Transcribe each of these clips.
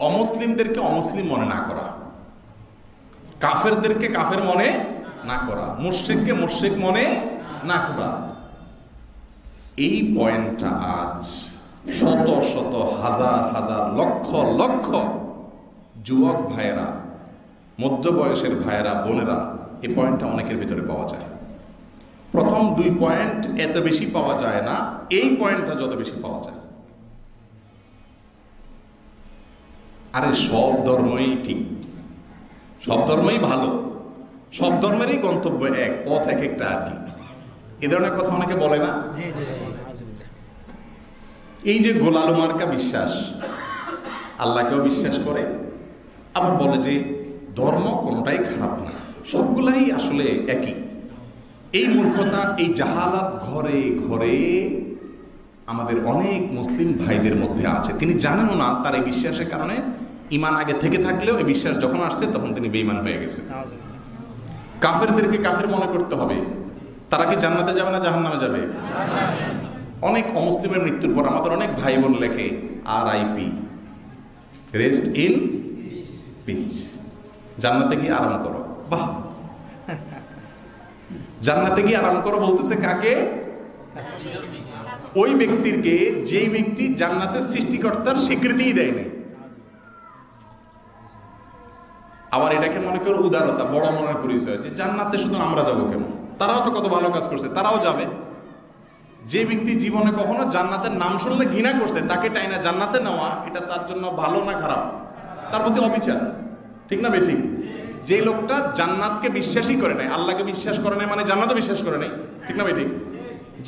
অমুসলিমদেরকে অমুসলিম মনে না করা, কাফেরদেরকে কাফের মনে না করা, মুশরিককে মুশরিক মনে না করা। এই পয়েন্টটা আজ শত শত হাজার হাজার লক্ষ লক্ষ যুবক ভাইয়েরা, মধ্য বয়সের ভাইয়েরা, বোনেরা, এই পয়েন্টটা অনেকের ভিতরে পাওয়া যায়। প্রথম 2 পয়েন্ট এত বেশি পাওয়া যায় না, এই পয়েন্টটা যত বেশি পাওয়া যায়। আরে সব ধর্মই ঠিক, সব ধর্মই ভালো, সব ধর্মেরই গন্তব্য এক, পথ এক একটা আর কি, এ ধরনের কথা অনেকে বলে না। এই যে গোলালু মার্কা বিশ্বাস, আল্লাহকেও বিশ্বাস করে, আবার বলে যে ধর্ম কোনোটাই খারাপ না, সবগুলাই আসলে একই। এই মূর্খতা, এই জাহালাত ঘরে ঘরে আমাদের অনেক মুসলিম ভাইদের মধ্যে আছে। তিনি জানেনও না তার এই বিশ্বাসের কারণে ঈমান আগে থেকে থাকলেও এই বিশ্বাস যখন আসছে তখন তিনি বেঈমান হয়ে গেছে। কাফেরদেরকে কাফের মনে করতে হবে। তারা কি জান্নাতে যাবে না জাহান্নামে যাবে? অনেক অমুসলিমের মৃত্যুর পর আমাদের অনেক ভাই বোন লেখে RIP, রেস্ট ইন পিস, জান্নাতে গিয়ে আরাম করো। বাহ, জান্নাতে গিয়ে আরাম করো বলতেছে কাকে? ওই ব্যক্তিকে যেই ব্যক্তি জান্নাতের সৃষ্টিকর্তার স্বীকৃতিই দেয় নাই। আবার এটাকে মনে করো উদারতা, বড় মনের পরিচয়, যে জান্নাতে শুধু আমরা যাবো কেন, তারাও তো কত ভালো কাজ করছে, তারাও যাবে। যে ব্যক্তি জীবনে কখনো জান্নাতের নাম শুনলে ঘৃণা করছে, তাকে টাইনা জান্নাতে নেওয়া, এটা তার জন্য ভালো না খারাপ? তার প্রতি অবিচার, ঠিক না বেঠিক? যে লোকটা জান্নাতকে বিশ্বাসই করে নাই, আল্লাহকে বিশ্বাস করে নাই মানে জান্নাতও বিশ্বাস করে নাই, ঠিক না বেঠিক?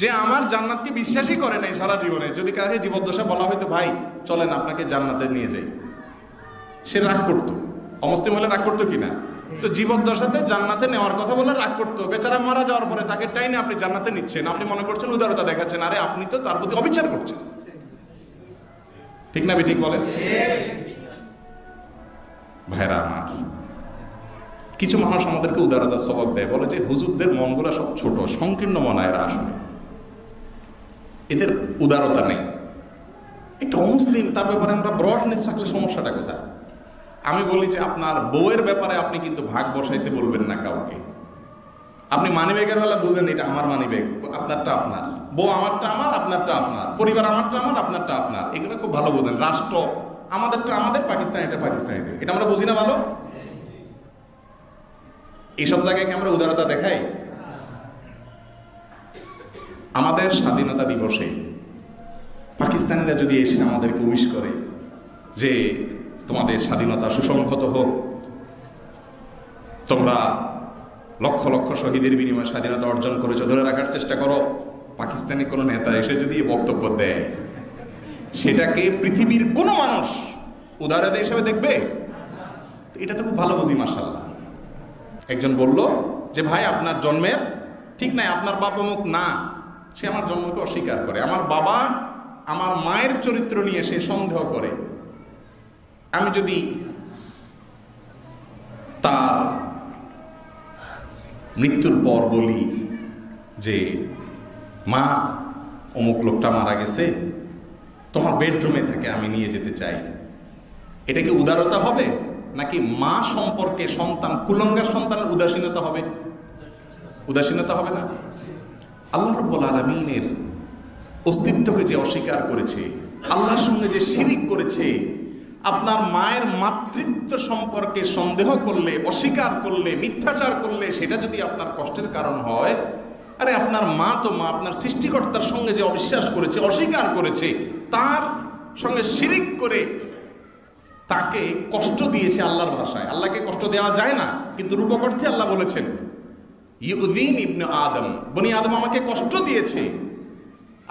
যে আমার জান্নাতকে বিশ্বাসই করে নাই সারা জীবনে, যদি কাছে জীবদ্দশা বলা হয়তো ভাই চলেন আপনাকে জান্নাতে নিয়ে যাই, সে রাগ করতো। অমুসলিম হলে রাগ করতো কিনা? তো জীবদ্দশাতে জান্নাতে নেওয়ার কথা বলে রাগ করতো। বেচারা মারা যাওয়ার পরে তাকে টাইনে আপনি জান্নাতে নিচ্ছেন, আপনি মনে করছেন উদারতা দেখাচ্ছেন, আরে আপনি তো তার প্রতি অবিচার করছেন, ঠিক না বেঠিক বলেন? ভাইরা আমার, কিছু মানুষ আমাদেরকে উদারতার সবক দেয়, বলে যে হুজুরদের মনগুলা সব ছোট, সংকীর্ণ মনা এরা, আসলে এদের উদারতা নেই। একটা অমুসলিম, তার ব্যাপারে আমরা ব্রডনেস রাখলে সমস্যাটা কোথায়? আমি বলি যে আপনার বউয়ের ব্যাপারে আপনি কিন্তু ভাগ বসাইতে বলবেন না কাউকে। আপনি মানিব্যাগের বেলা বুঝেন এটা আমার মানিব্যাগ, আপনারটা আপনার, বউ আমারটা আমার, আপনারটা আপনার, পরিবার আমারটা আমার, আপনারটা আপনার, এগুলো খুব ভালো বোঝেন। রাষ্ট্র আমাদেরটা আমাদের, পাকিস্তান এটা পাকিস্তানিদের, এটা আমরা বুঝি না ভালো? এইসব জায়গায় কি আমরা উদারতা দেখাই? আমাদের স্বাধীনতা দিবসে পাকিস্তানিরা যদি এসে আমাদেরকে উইশ করে যে তোমাদের স্বাধীনতা সুসংহত হোক, তোমরা লক্ষ লক্ষ শহীদের বিনিময়ে স্বাধীনতা অর্জন করেছো, ধরে রাখার চেষ্টা করো, পাকিস্তানি কোনো নেতা এসে যদি বক্তব্য দেয়, সেটাকে পৃথিবীর কোনো মানুষ উদারতা হিসেবে দেখবে? এটা তো খুব ভালো বুঝি, মাশাআল্লাহ। একজন বলল যে ভাই আপনার জন্মের ঠিক নাই, আপনার বাবা মুখ না, সে আমার জন্মকে অস্বীকার করে, আমার বাবা আমার মায়ের চরিত্র নিয়ে সে সন্দেহ করে। আমি যদি তার মৃত্যুর পর বলি যে মা অমুক লোকটা মারা গেছে, তোমার বেডরুমে থাকে, আমি নিয়ে যেতে চাই, এটা কি উদারতা হবে? নাকি মা সম্পর্কে সন্তান, কুলঙ্গার সন্তানের উদাসীনতা হবে? উদাসীনতা হবে না। আল্লাহ রাব্বুল আলামিনের অস্তিত্বকে যে অস্বীকার করেছে, আল্লাহর সঙ্গে যে শিরিক করেছে, আপনার মায়ের মাতৃত্ব সম্পর্কে সন্দেহ করলে, অস্বীকার করলে, মিথ্যাচার করলে, সেটা যদি আপনার কষ্টের কারণ হয়, আরে আপনার মা তো মা, আপনার সৃষ্টিকর্তার সঙ্গে যে অবিশ্বাস করেছে, অস্বীকার করেছে, তার সঙ্গে শিরিক করে তাকে কষ্ট দিয়েছে আল্লাহর ভাষায়। আল্লাহকে কষ্ট দেওয়া যায় না, কিন্তু রূপক অর্থে আল্লাহ বলেছেন ইউযিন ইবনে আদম, বনি আদম আমাকে কষ্ট দিয়েছে।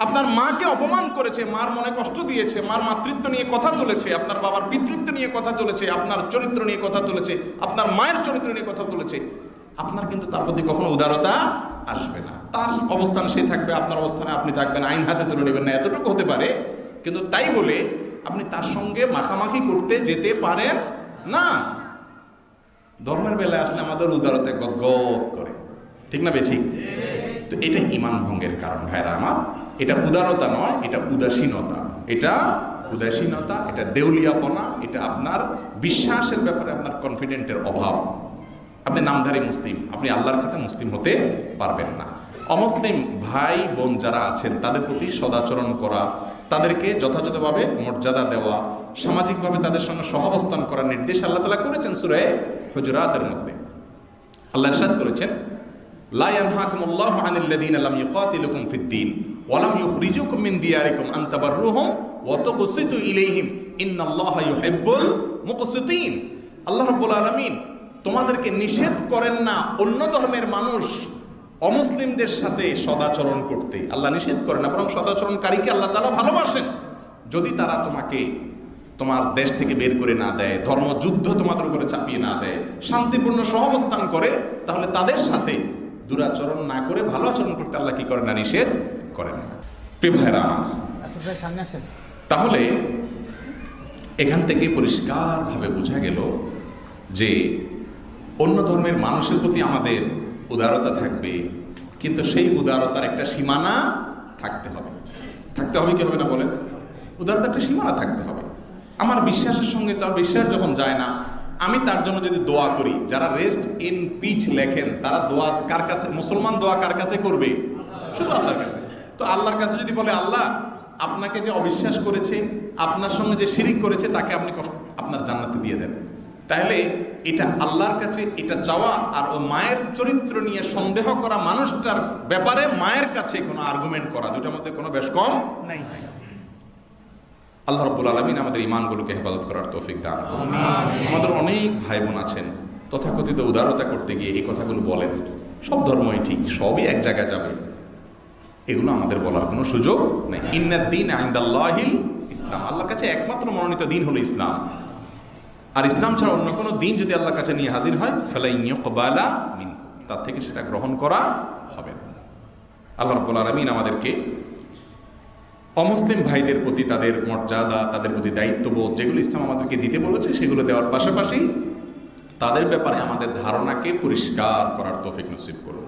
আপনার মাকে অপমান করেছে, মার মনে কষ্ট দিয়েছে, মার মাতৃত্ব নিয়ে কথা তুলেছে, আপনার বাবার পিতৃত্ব নিয়ে কথা তুলেছে, আপনার চরিত্র নিয়ে কথা তুলেছে, আপনার মায়ের চরিত্র নিয়ে কথা তুলেছে, আপনার কিন্তু তার প্রতি কখনো উদারতা আসবে না। তার অবস্থান সে থাকবে, আপনার অবস্থানে আপনি থাকবেন, আইন হাতে তুলে নেবেন না, এতটুকু হতে পারে। কিন্তু তাই বলে আপনি তার সঙ্গে মাখামাখি করতে যেতে পারেন না। ধর্মের বেলায় আসলে আমাদের উদারতা গদগদ করে, ঠিক না বেঠিক? তো এটা ঈমান ভঙ্গের কারণ ভাইরা আমার। এটা উদারতা নয়, এটা উদাসীনতা, এটা উদাসীনতা, এটা দেউলিয়াপনা, এটা আপনার বিশ্বাসের ব্যাপারে আপনার কনফিডেন্টের অভাব। আপনি নামধারী মুসলিম, আপনি আল্লাহর খাতে মুসলিম হতে পারবেন না। অমুসলিম ভাই বোন যারা আছেন তাদের প্রতি সদাচরণ করা, তাদেরকে যথাযথভাবে মর্যাদা দেওয়া, সামাজিকভাবে তাদের সঙ্গে সহাবস্থান করার নির্দেশ আল্লাহ তাআলা করেছেন সূরা হুজুরাতের মধ্যে। আল্লাহ ইরশাদ করেছেন, লা ইয়ানহাকুমুল্লাহু আনিল্লাযীনা লাম ইউকাতিলুকুম ফিদ-দীন ওয়া লাম ইউখরিজুকুম মিন দিয়ারিকুম আন তাবাররুহুম ওয়া তুকসিতু ইলাইহিম ইন্নাল্লাহা ইউহিব্বুল মুকসিতিন। আল্লাহ রাব্বুল আলামিন তোমাদেরকে নিষেধ করেন না অন্য ধর্মের মানুষ অমুসলিমদের সাথে সদাচরণ করতে। আল্লাহ নিষেধ করেন না, বরং সদাচরণকারীকে আল্লাহ তাআলা ভালোবাসেন। যদি তারা তোমাকে তোমার দেশ থেকে বের করে না দেয়, ধর্মযুদ্ধ তোমাদের উপরে চাপিয়ে না দেয়, শান্তিপূর্ণ সহাবস্থান করে, তাহলে তাদের সাথে দুরাচরণ না করে ভালো আচরণ করতে আল্লাহ কি করেন না? নিষেধ করেন না। প্রিয় ভাইরা আমার, তাহলে এখান থেকে পরিষ্কারভাবে বোঝা গেল যে অন্য ধর্মের মানুষের প্রতি আমাদের উদারতা থাকবে, কিন্তু সেই উদারতার একটা সীমানা থাকতে হবে। থাকতে হবে কি হবে না বলেন? উদারতার একটা সীমানা থাকতে হবে। আমার বিশ্বাসের সঙ্গে তার বিশ্বাস যখন যায় না, আমি তার জন্য যদি দোয়া করি, যারা রেস্ট ইন পিচ লেখেন তারা দোয়া কার কাছে, মুসলমান দোয়া কার কাছে করবে? শুধু আল্লাহর কাছে। তো আল্লাহর কাছে যদি বলে, আল্লাহ আপনাকে যে অবিশ্বাস করেছে, আপনার সঙ্গে যে শিরিক করেছে, তাকে আপনি আপনার জান্নাতে দিয়ে দেন, তাহলে এটা আল্লাহর কাছে এটা চাওয়া আর ও মায়ের চরিত্র নিয়ে সন্দেহ করা মানুষটার ব্যাপারে মায়ের কাছে কোনো আর্গুমেন্ট করা, দুটার মধ্যে কোনো বেশ কম নাই। আল্লাহ রাব্বুল আলামিন আমাদের ঈমানগুলোকে হেফাজত করার তৌফিক দান করুন। আমাদের অনেক ভাই বোন আছেন তথাকথিত উদারতা করতে গিয়ে এই কথাগুলো বলেন, সব ধর্মই ঠিক, সবই এক জায়গায় যাবে, এগুলো আমাদের বলার কোনো সুযোগ নেই। ইন্নাদ-দীন ইনদাল্লাহিল ইসলাম, আল্লাহর কাছে একমাত্র মনোনীত দিন হলো ইসলাম। আর ইসলাম ছাড়া অন্য কোনো দিন যদি আল্লাহর কাছে নিয়ে হাজির হয়, ফালান ইউকবালা মিনহু, তার থেকে সেটা গ্রহণ করা হবে না। আল্লাহ রাব্বুল আলামিন আমাদেরকে অমুসলিম ভাইদের প্রতি তাদের মর্যাদা, তাদের প্রতি দায়িত্ববোধ যেগুলো ইসলাম আমাদেরকে দিতে বলেছে সেগুলো দেওয়ার পাশাপাশি তাদের ব্যাপারে আমাদের ধারণাকে পরিষ্কার করার তৌফিক নসিব করুন।